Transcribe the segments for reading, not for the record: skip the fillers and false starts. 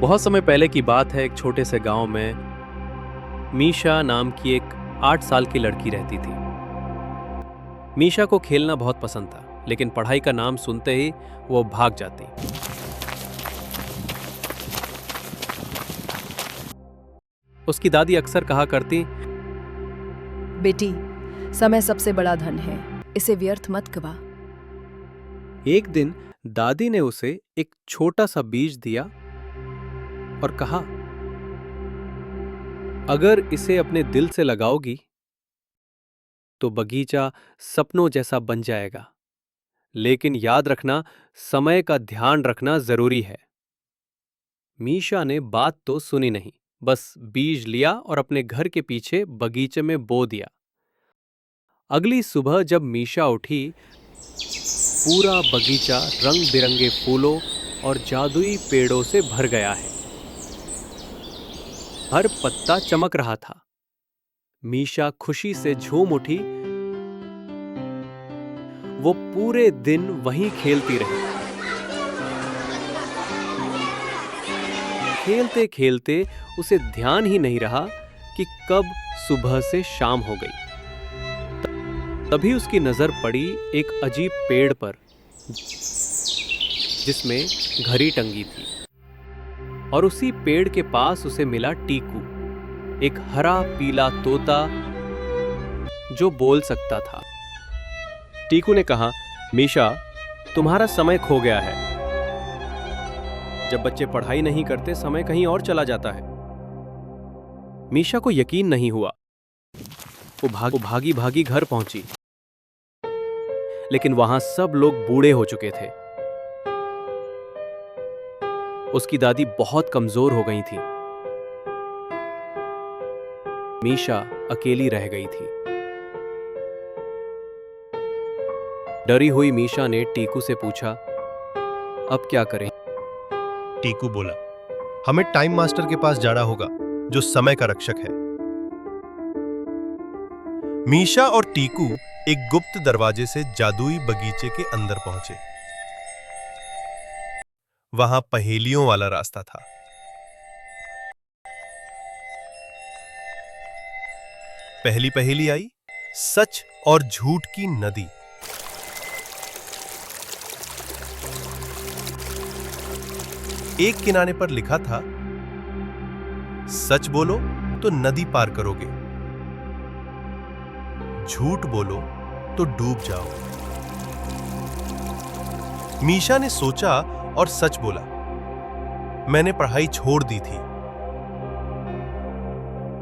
बहुत समय पहले की बात है। एक छोटे से गांव में मीशा नाम की एक 8 साल की लड़की रहती थी। मीशा को खेलना बहुत पसंद था, लेकिन पढ़ाई का नाम सुनते ही वो भाग जाती। उसकी दादी अक्सर कहा करती, बेटी, समय सबसे बड़ा धन है, इसे व्यर्थ मत गवा। एक दिन दादी ने उसे एक छोटा सा बीज दिया और कहा, अगर इसे अपने दिल से लगाओगी तो बगीचा सपनों जैसा बन जाएगा। लेकिन याद रखना, समय का ध्यान रखना जरूरी है। मीशा ने बात तो सुनी नहीं, बस बीज लिया और अपने घर के पीछे बगीचे में बो दिया। अगली सुबह जब मीशा उठी, पूरा बगीचा रंग बिरंगे फूलों और जादुई पेड़ों से भर गया है। हर पत्ता चमक रहा था। मीशा खुशी से झूम उठी। वो पूरे दिन वहीं खेलती रही। खेलते खेलते उसे ध्यान ही नहीं रहा कि कब सुबह से शाम हो गई। तभी उसकी नजर पड़ी एक अजीब पेड़ पर, जिसमें घड़ी टंगी थी। और उसी पेड़ के पास उसे मिला टीकू, एक हरा पीला तोता जो बोल सकता था। टीकू ने कहा, मीशा, तुम्हारा समय खो गया है। जब बच्चे पढ़ाई नहीं करते, समय कहीं और चला जाता है। मीशा को यकीन नहीं हुआ। वो भागी भागी घर पहुंची, लेकिन वहां सब लोग बूढ़े हो चुके थे। उसकी दादी बहुत कमजोर हो गई थी। मीशा अकेली रह गई थी। डरी हुई मीशा ने टीकू से पूछा, अब क्या करें? टीकू बोला, हमें टाइम मास्टर के पास जाना होगा, जो समय का रक्षक है। मीशा और टीकू एक गुप्त दरवाजे से जादुई बगीचे के अंदर पहुंचे। वहां पहेलियों वाला रास्ता था। पहली पहेली आई, सच और झूठ की नदी। एक किनारे पर लिखा था, सच बोलो तो नदी पार करोगे, झूठ बोलो तो डूब जाओगे। मीशा ने सोचा और सच बोला, मैंने पढ़ाई छोड़ दी थी।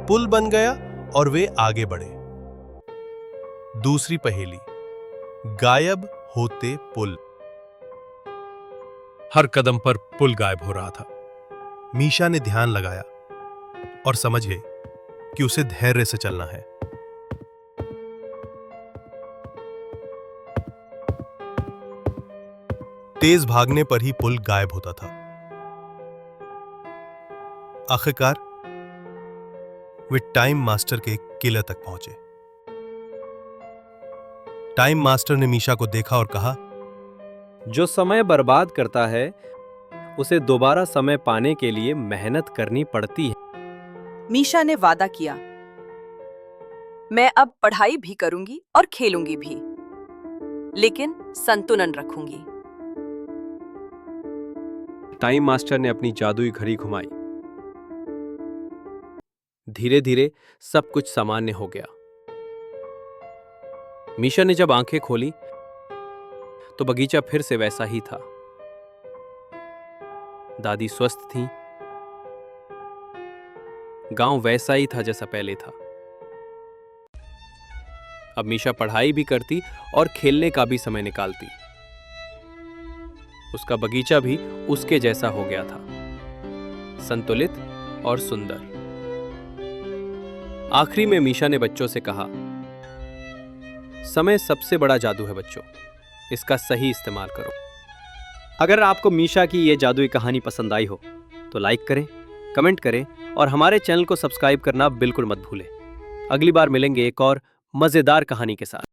पुल बन गया और वे आगे बढ़े। दूसरी पहेली, गायब होते पुल। हर कदम पर पुल गायब हो रहा था। मीशा ने ध्यान लगाया और समझे कि उसे धैर्य से चलना है। तेज भागने पर ही पुल गायब होता था। आखिरकार वे टाइम मास्टर के किले तक पहुंचे। टाइम मास्टर ने मीशा को देखा और कहा, जो समय बर्बाद करता है, उसे दोबारा समय पाने के लिए मेहनत करनी पड़ती है। मीशा ने वादा किया, मैं अब पढ़ाई भी करूंगी और खेलूंगी भी, लेकिन संतुलन रखूंगी। टाइम मास्टर ने अपनी जादुई घड़ी घुमाई। धीरे धीरे सब कुछ सामान्य हो गया। मीशा ने जब आंखें खोली तो बगीचा फिर से वैसा ही था। दादी स्वस्थ थी। गांव वैसा ही था जैसा पहले था। अब मीशा पढ़ाई भी करती और खेलने का भी समय निकालती। उसका बगीचा भी उसके जैसा हो गया था, संतुलित और सुंदर। आखिरी में मीशा ने बच्चों से कहा, समय सबसे बड़ा जादू है बच्चों, इसका सही इस्तेमाल करो। अगर आपको मीशा की यह जादुई कहानी पसंद आई हो तो लाइक करें, कमेंट करें और हमारे चैनल को सब्सक्राइब करना बिल्कुल मत भूलें। अगली बार मिलेंगे एक और मजेदार कहानी के साथ।